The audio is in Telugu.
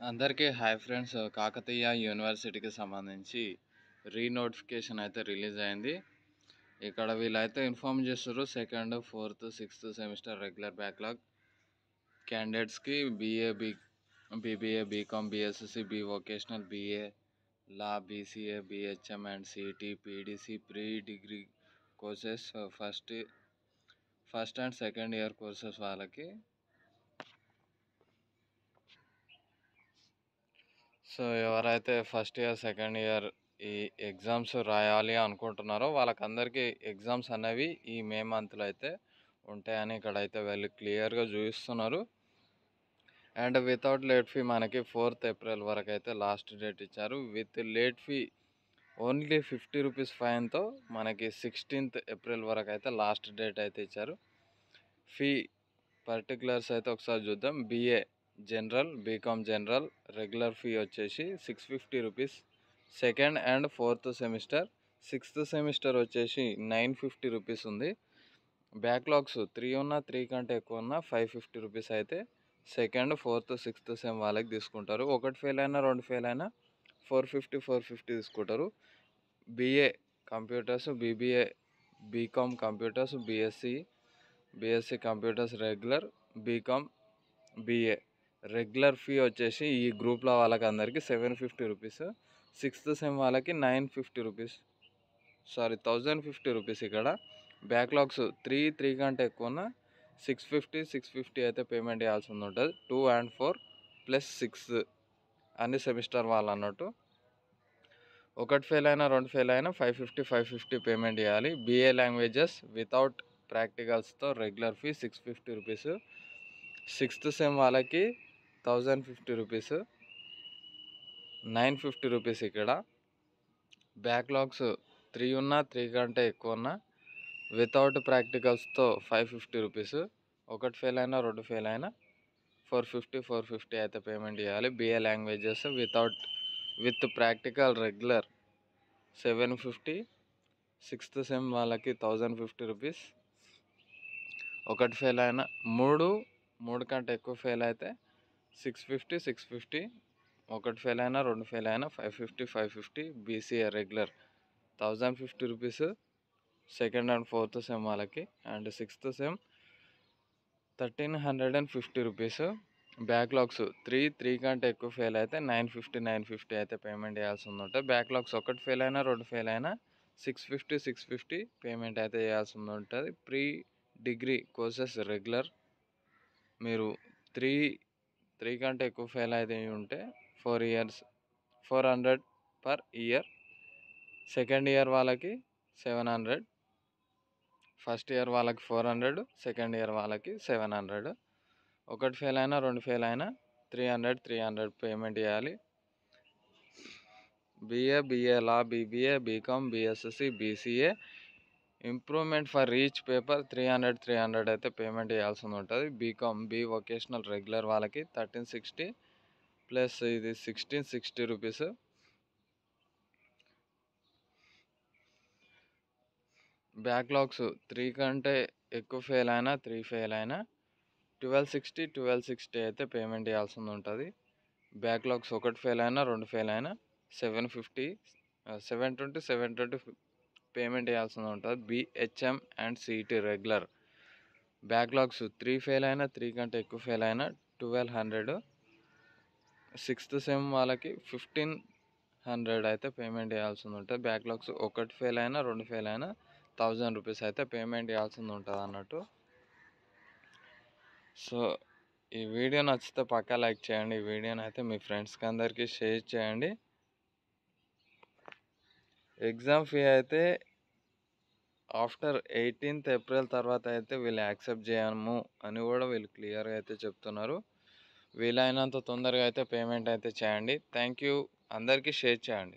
అందరికీ హాయ్ ఫ్రెండ్స్. కాకతీయ యూనివర్సిటీకి సంబంధించి రీనోటిఫికేషన్ అయితే రిలీజ్ అయింది. ఇక్కడ వీళ్ళైతే ఇన్ఫార్మ్ చేస్తారు second, fourth, sixth semester regular backlog క్యాండిడేట్స్కి BBA, BCom, BSc, B vocational, BA law, BCA, BHM and CT, PDC, pre degree courses first and second year courses వాళ్ళకి. సో ఎవరైతే ఫస్ట్ ఇయర్, సెకండ్ ఇయర్ ఈ ఎగ్జామ్స్ రాయాలి అనుకుంటున్నారో వాళ్ళకందరికీ ఎగ్జామ్స్ అనేవి ఈ మే మంత్లో అయితే ఉంటాయని ఇక్కడైతే వీళ్ళు క్లియర్గా చూపిస్తున్నారు. అండ్ వితౌట్ లేట్ ఫీ మనకి 4th ఏప్రిల్ వరకు అయితే లాస్ట్ డేట్ ఇచ్చారు. With late fee only 50 rupees ఫైన్తో మనకి 16th ఏప్రిల్ వరకు అయితే లాస్ట్ డేట్ అయితే ఇచ్చారు. ఫీ పర్టికులర్స్ అయితే ఒకసారి చూద్దాం. BA general, BCom general regular fee వచ్చేసి 650 rupees. Second and fourth semester. Sixth semester వచ్చేసి 950 రూపీస్ ఉంది. బ్యాక్లాగ్స్ 3 ఉన్నా, 3 కంటే ఎక్కువ ఉన్నా 550 రూపీస్ అయితే సెకండ్, ఫోర్త్, సిక్స్త్ సెమ్ వాళ్ళకి తీసుకుంటారు. ఒకటి ఫెయిల్ అయినా, 2 ఫెయిల్ అయినా 450 తీసుకుంటారు. BA computers, BBA BCom computers, BSc computers regular, BCom, BA regular fee వచ్చేసి ఈ గ్రూప్లో వాళ్ళకి అందరికీ 750 రూపీస్. సిక్స్త్ సెమ్ వాళ్ళకి 950 రూపీస్, 1050 రూపీస్. ఇక్కడ బ్యాక్లాగ్స్ 3 కంటే ఎక్కువ ఉన్న 650 అయితే పేమెంట్ చేయాల్సి ఉంటుంది. 2 and 4 + 6 అన్ని సెమిస్టర్ వాళ్ళు అన్నట్టు. ఒకటి ఫెయిల్ అయినా, 2 ఫెయిల్ అయినా 550 పేమెంట్ చేయాలి. బీఏ లాంగ్వేజెస్ వితౌట్ ప్రాక్టికల్స్తో regular fee 650 rupees. Sixth sem వాళ్ళకి 1050 రూపీస్, 950 రూపీస్. ఇక్కడ బ్యాక్లాగ్స్ 3 ఉన్నా, 3 కంటే ఎక్కువ ఉన్నా వితౌట్ ప్రాక్టికల్స్తో 550 రూపీస్. ఒకటి ఫెయిల్ అయినా, 2 ఫెయిల్ అయినా 450 అయితే పేమెంట్ చేయాలి. BA languages with practical regular 750. Sixth sem వాళ్ళకి 1050 రూపీస్. ఒకటి ఫెయిల్ అయినా, 3 కంటే ఎక్కువ ఫెయిల్ అయితే 650. ఒకటి ఫెయిల్ అయినా, 2 ఫెయిల్ అయినా 550. BCA regular 1050 rupees second and fourth sem వాళ్ళకి. And sixth sem 1350 rupees. Backlogs 3 కంటే ఎక్కువ ఫెయిల్ అయితే 950 అయితే పేమెంట్ చేయాల్సి ఉంటుంది. బ్యాక్లాగ్స్ ఒకటి ఫెయిల్ అయినా, 2 ఫెయిల్ అయినా 650 పేమెంట్ అయితే చేయాల్సి ఉంటుంది. ప్రీ డిగ్రీ కోర్సెస్ రెగ్యులర్ మీరు 3 కంటే ఎక్కువ ఫెయిల్ అయితే ఉంటే 4 years 400 per year. Second year వాళ్ళకి 700, ఫస్ట్ ఇయర్ వాళ్ళకి 400, సెకండ్ ఇయర్ వాళ్ళకి 700. ఒకటి ఫెయిల్ అయినా, 2 ఫెయిల్ అయినా 300 పేమెంట్ చేయాలి. BA law, BBA, BCom, BSc, BCA improvement for each paper 300 అయితే పేమెంట్ చేయాల్సి ఉంటుంది. బీకామ్, బీ వొకేషనల్ రెగ్యులర్ వాళ్ళకి 1360 ప్లస్ ఇది 1660 రూపీస్. బ్యాక్లాగ్స్ 3 కంటే ఎక్కువ ఫెయిల్ అయినా, 3 ఫెయిల్ అయినా 1260 అయితే పేమెంట్ చేయాల్సి ఉంటుంది. బ్యాక్లాగ్స్ ఒకటి ఫెయిల్ అయినా, 2 ఫెయిల్ అయినా 720 పేమెంట్ చేయాల్సి ఉంటుంది. BHM and city regular backlogs 3 fail అయినా, 3 కంటే ఎక్కువ ఫెయిల్ అయినా 1200. సిక్స్త్ సెమ్ వాళ్ళకి 1500 అయితే పేమెంట్ చేయాల్సి ఉంటుంది. బ్యాక్లాగ్స్ ఒకటి ఫెయిల్ అయినా, 2 ఫెయిల్ అయినా 1000 రూపీస్ అయితే పేమెంట్ చేయాల్సి ఉంటుంది అన్నట్టు. సో ఈ వీడియో నచ్చితే పక్కా లైక్ చేయండి. ఈ వీడియోని అయితే మీ ఫ్రెండ్స్కి అందరికీ షేర్ చేయండి. ఎగ్జామ్ ఫీ అయితే ఆఫ్టర్ 18th ఏప్రిల్ తర్వాత అయితే వీళ్ళు యాక్సెప్ట్ చేయము అని కూడా వీళ్ళు క్లియర్గా అయితే చెప్తున్నారు. వీలైనంత తొందరగా అయితే పేమెంట్ అయితే చేయండి. Thank you. అందరికీ షేర్ చేయండి.